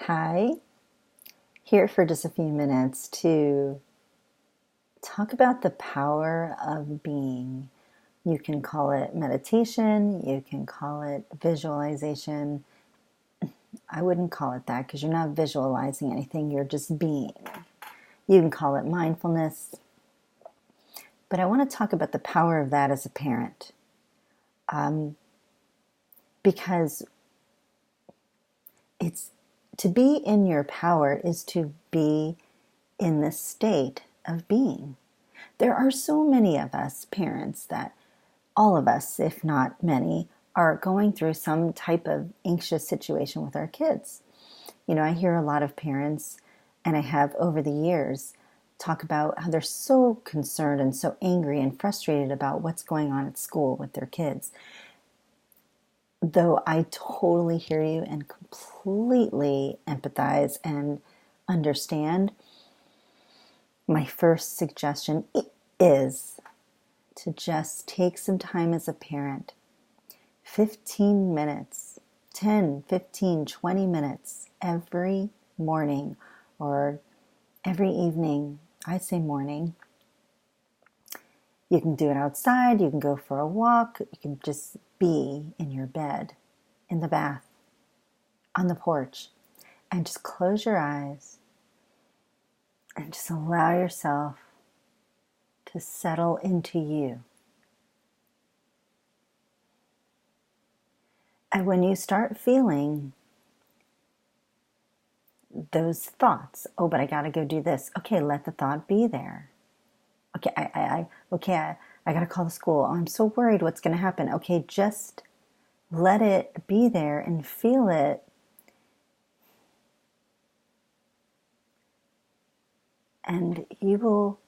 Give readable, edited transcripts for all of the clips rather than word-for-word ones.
Hi, here for just a few minutes to talk about the power of being. You can call it meditation, you can call it visualization. I wouldn't call it that because you're not visualizing anything, you're just being. You can call it mindfulness, but I want to talk about the power of that as a parent. Because it's to be in your power is to be in the state of being. There are so many of us parents that all of us, if not many, are going through some type of anxious situation with our kids. You know, I hear a lot of parents, and I have over the years, talk about how they're so concerned and so angry and frustrated about what's going on at school with their kids. Though I totally hear you and completely empathize and understand, my first suggestion is to just take some time as a parent, 15 minutes, 10, 15, 20 minutes every morning or every evening. I say morning. You can do it outside, you can go for a walk, you can just be in your bed, in the bath, on the porch, and just close your eyes and just allow yourself to settle into you. And when you start feeling those thoughts, oh, but I got to go do this. Okay, let the thought be there. Okay, I got to call the school. Oh, I'm so worried what's going to happen. Okay, just let it be there and feel it. And you will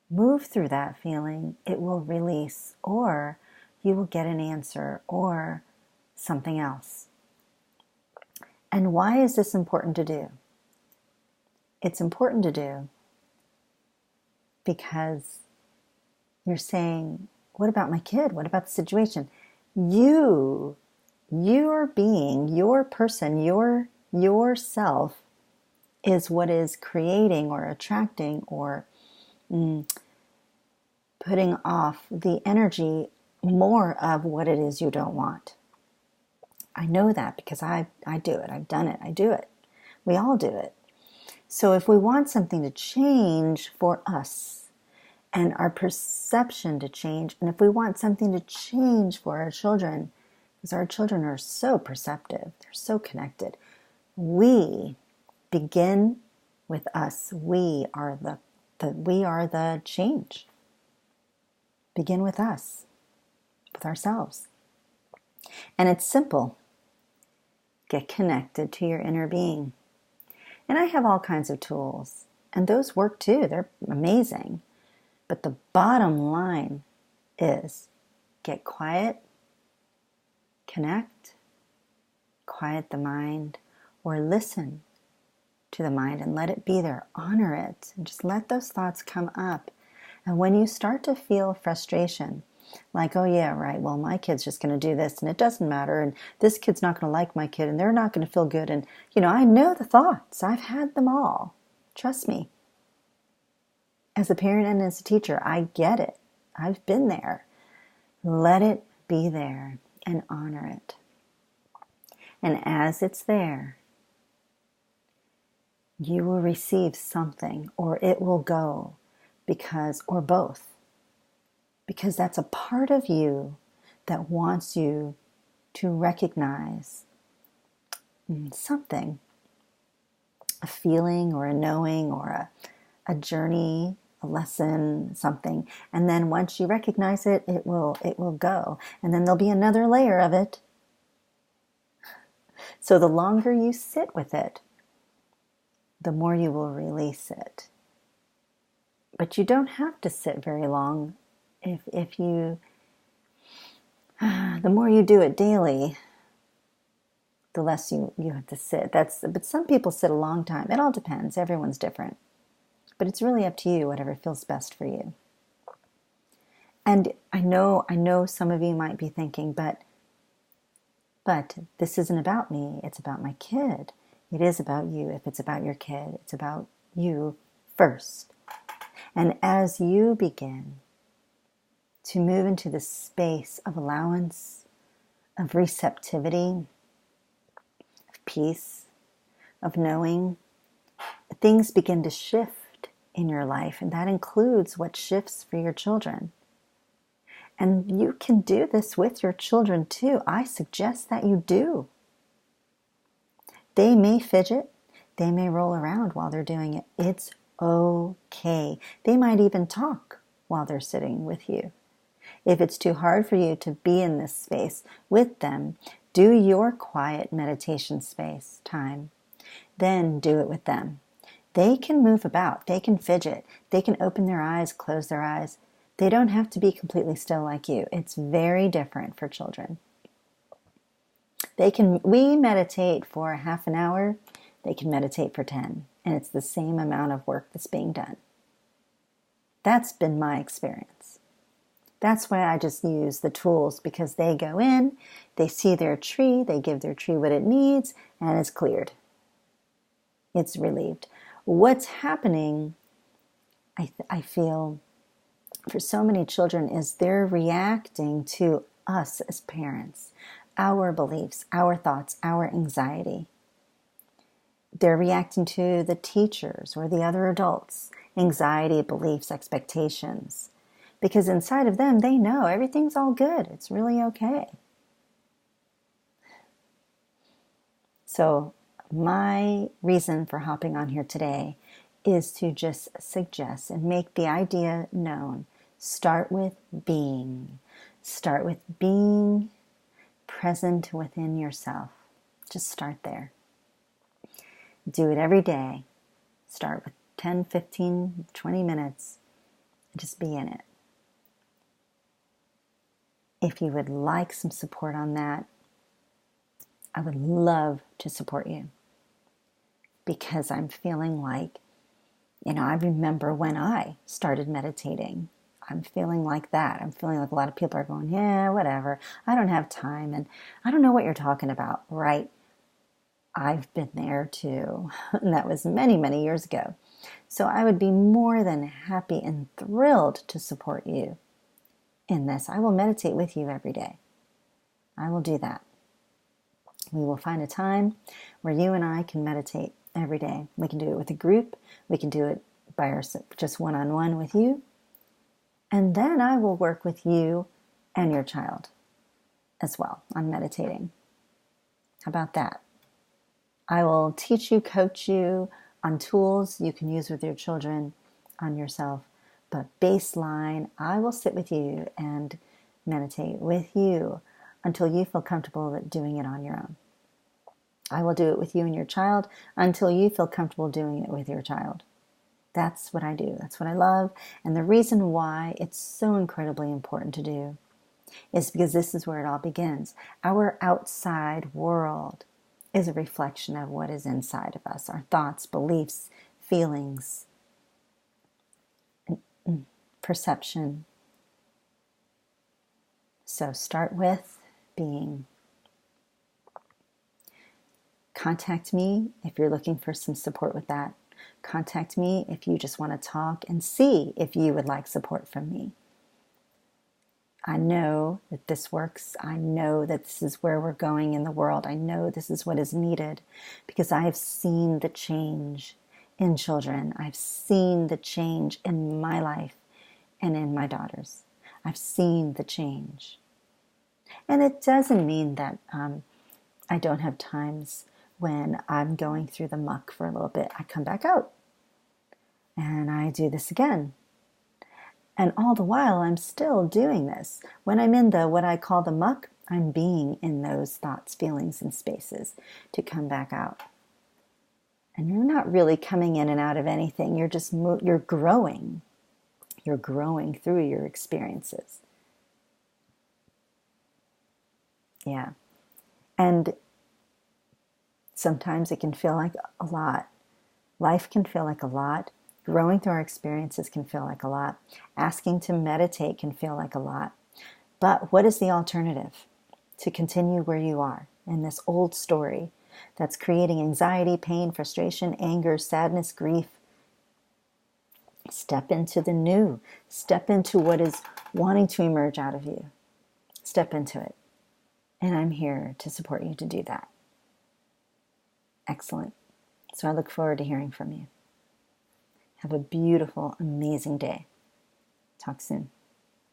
move through that feeling. It will release, or you will get an answer or something else. And why is this important to do? It's important to do because you're saying, what about my kid? What about the situation? Your being, your person, yourself is what is creating or attracting or putting off the energy more of what it is you don't want. I know that because I do it. I've done it. I do it. We all do it. So if we want something to change for us and our perception to change, and if we want something to change for our children, because our children are so perceptive, they're so connected, we begin with us. We are the change. Begin with us, with ourselves. And it's simple. Get connected to your inner being. And I have all kinds of tools, and those work too. They're amazing. But the bottom line is get quiet, connect, quiet the mind, or listen to the mind and let it be there. Honor it, and just let those thoughts come up. And when you start to feel frustration, like, oh yeah, right, well, my kid's just going to do this, and it doesn't matter, and this kid's not going to like my kid, and they're not going to feel good, and, I know the thoughts. I've had them all. Trust me. As a parent and as a teacher, I get it. I've been there. Let it be there and honor it. And as it's there, you will receive something, or it will go, or both. Because that's a part of you that wants you to recognize something, a feeling or a knowing or a journey, a lesson, something. And then once you recognize it, it will go. And then there'll be another layer of it. So the longer you sit with it, the more you will release it. But you don't have to sit very long. If you, the more you do it daily, the less you have to sit. But some people sit a long time. It all depends. Everyone's different. But it's really up to you, whatever feels best for you. And I know some of you might be thinking, but this isn't about me. It's about my kid. It is about you. If it's about your kid, it's about you first. And as you begin to move into the space of allowance, of receptivity, of peace, of knowing, things begin to shift in your life. And that includes what shifts for your children. And you can do this with your children too. I suggest that you do. They may fidget. They may roll around while they're doing it. It's okay. They might even talk while they're sitting with you. If it's too hard for you to be in this space with them, do your quiet meditation space time. Then do it with them. They can move about. They can fidget. They can open their eyes, close their eyes. They don't have to be completely still like you. It's very different for children. We meditate for half an hour. They can meditate for 10. And it's the same amount of work that's being done. That's been my experience. That's why I just use the tools, because they go in, they see their tree, they give their tree what it needs, and it's cleared. It's relieved. What's happening, I feel, for so many children is they're reacting to us as parents, our beliefs, our thoughts, our anxiety. They're reacting to the teachers or the other adults' anxiety, beliefs, expectations. Because inside of them, they know everything's all good. It's really okay. So my reason for hopping on here today is to just suggest and make the idea known. Start with being. Start with being present within yourself. Just start there. Do it every day. Start with 10, 15, 20 minutes. Just be in it. If you would like some support on that, I would love to support you. Because I'm feeling like, I remember when I started meditating. I'm feeling like that. I'm feeling like a lot of people are going, yeah, whatever. I don't have time. And I don't know what you're talking about, right? I've been there too. And that was many, many years ago. So I would be more than happy and thrilled to support you in this. I will meditate with you every day. I will do that. We will find a time where you and I can meditate every day. We can do it with a group. We can do it by ourselves, just one-on-one with you. And then I will work with you and your child as well on meditating. How about that? I will teach you, coach you on tools you can use with your children, on yourself. But baseline, I will sit with you and meditate with you until you feel comfortable doing it on your own. I will do it with you and your child until you feel comfortable doing it with your child. That's what I do. That's what I love. And the reason why it's so incredibly important to do is because this is where it all begins. Our outside world is a reflection of what is inside of us, our thoughts, beliefs, feelings, perception. So start with being. Contact me if you're looking for some support with that. Contact me if you just want to talk and see if you would like support from me. I know that this works. I know that this is where we're going in the world. I know this is what is needed because I have seen the change in children. I've seen the change in my life and in my daughters. I've seen the change. And it doesn't mean that I don't have times when I'm going through the muck for a little bit. I come back out and I do this again. And all the while, I'm still doing this. When I'm in what I call the muck, I'm being in those thoughts, feelings, and spaces to come back out. And you're not really coming in and out of anything. You're just, you're growing. You're growing through your experiences. Yeah. And sometimes it can feel like a lot. Life can feel like a lot. Growing through our experiences can feel like a lot. Asking to meditate can feel like a lot. But what is the alternative? To continue where you are in this old story that's creating anxiety, pain, frustration, anger, sadness, grief. Step into the new. Step into what is wanting to emerge out of you. Step into it. And I'm here to support you to do that. Excellent. So I look forward to hearing from you. Have a beautiful, amazing day. Talk soon.